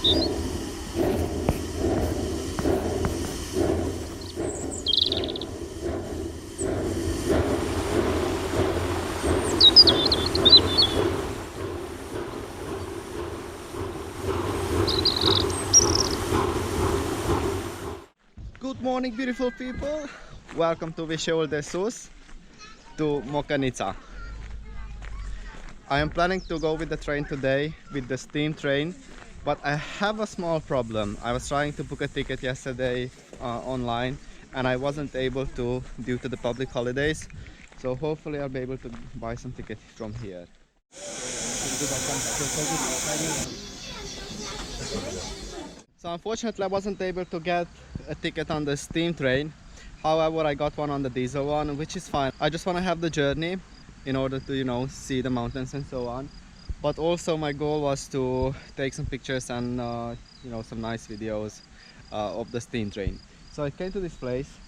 Good morning, beautiful people. Welcome to Viseul de Sus to Mocanita. I am planning to go with the train today, with the steam train, but I have a small problem. I was trying to book a ticket yesterday online and I wasn't able to due to the public holidays. So hopefully I'll be able to buy some tickets from here. So unfortunately I wasn't able to get a ticket on the steam train. However, I got one on the diesel one, which is fine. I just want to have the journey in order to, you know, see the mountains and so on. But also my goal was to take some pictures and you know, some nice videos of the steam train. So I came to this place,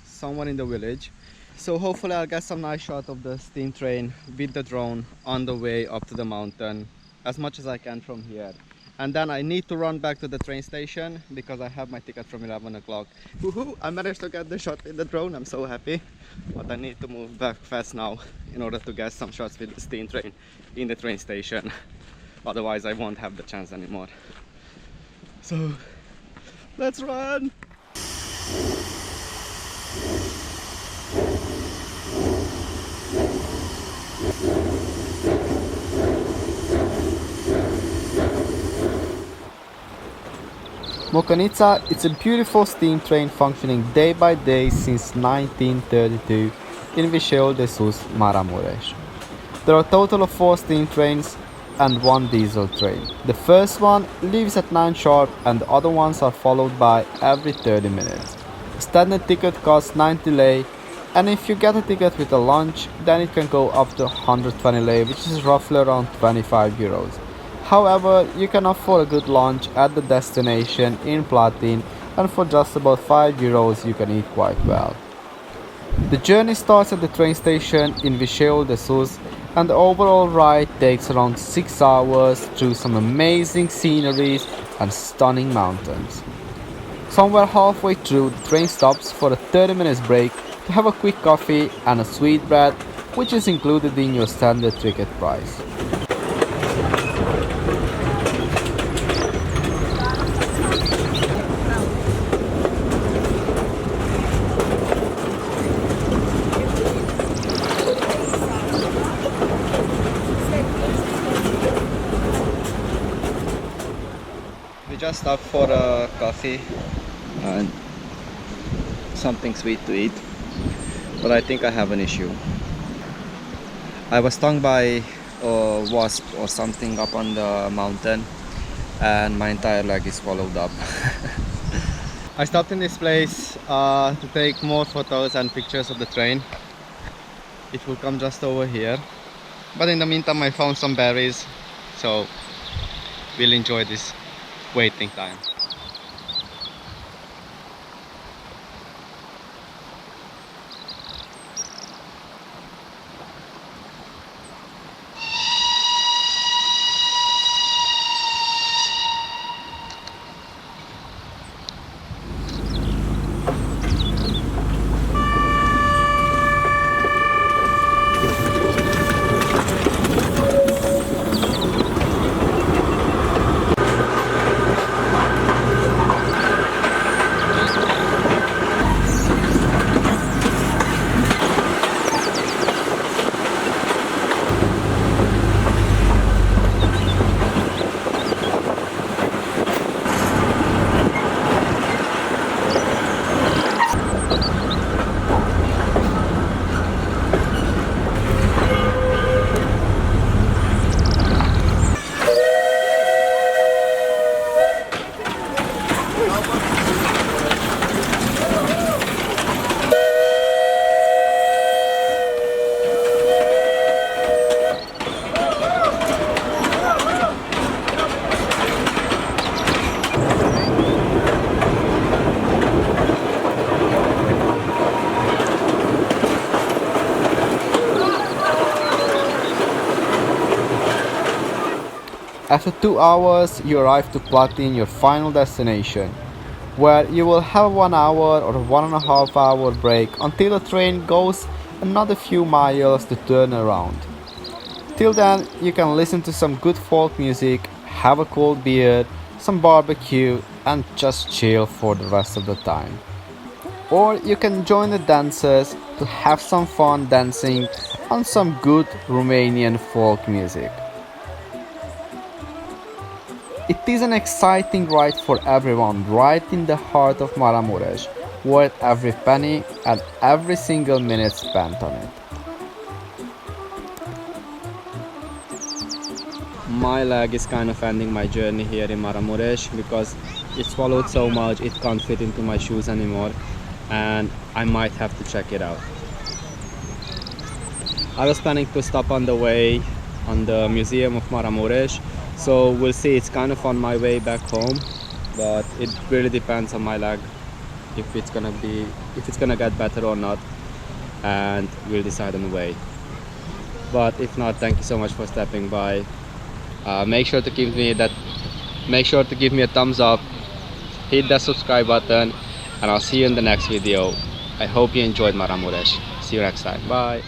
somewhere in the village. So hopefully I'll get some nice shot of the steam train with the drone on the way up to the mountain as much as I can from here. And then I need to run back to the train station because I have my ticket from 11 o'clock. Woohoo! I managed to get the shot with the drone. I'm so happy. But I need to move back fast now in order to get some shots with the steam train in the train station. Otherwise I won't have the chance anymore. So let's run! Mocanita, it's a beautiful steam train functioning day by day since 1932 in Viseul de Sus Maramures. There are a total of 4 steam trains and 1 diesel train. The first one leaves at 9 sharp and the other ones are followed by every 30 minutes. A standard ticket costs 90 lei, and if you get a ticket with a lunch, then it can go up to 120 lei, which is roughly around 25 euros. However, you can afford a good lunch at the destination in Platin, and for just about 5 euros you can eat quite well. The journey starts at the train station in Viseul de Sus, and the overall ride takes around 6 hours through some amazing sceneries and stunning mountains. Somewhere halfway through, the train stops for a 30 minutes break to have a quick coffee and a sweetbread, which is included in your standard ticket price. We just stopped for a coffee and something sweet to eat, but I think I have an issue. I was stung by a wasp or something up on the mountain and my entire leg is swallowed up. I stopped in this place to take more photos and pictures of the train. It will come just over here, but in the meantime I found some berries, so we'll enjoy this waiting time. After 2 hours, you arrive to Platin, your final destination, where you will have 1 hour or 1.5 hour break until the train goes another few miles to turn around. Till then, you can listen to some good folk music, have a cold beer, some barbecue, and just chill for the rest of the time. Or you can join the dancers to have some fun dancing on some good Romanian folk music. It is an exciting ride for everyone right in the heart of Maramuresh, worth every penny and every single minute spent on it. My leg is kind of ending my journey here in Maramuresh because it swallowed so much it can't fit into my shoes anymore, and I might have to check it out. I was planning to stop on the way on the Museum of Maramuresh, so we'll see. It's kind of on my way back home, but it really depends on my leg if it's gonna get better or not, and we'll decide on the way. But if not, thank you so much for stopping by. Make sure to give me a thumbs up, hit that subscribe button, and I'll see you in the next video. I hope you enjoyed Maramuresh. See you next time. Bye.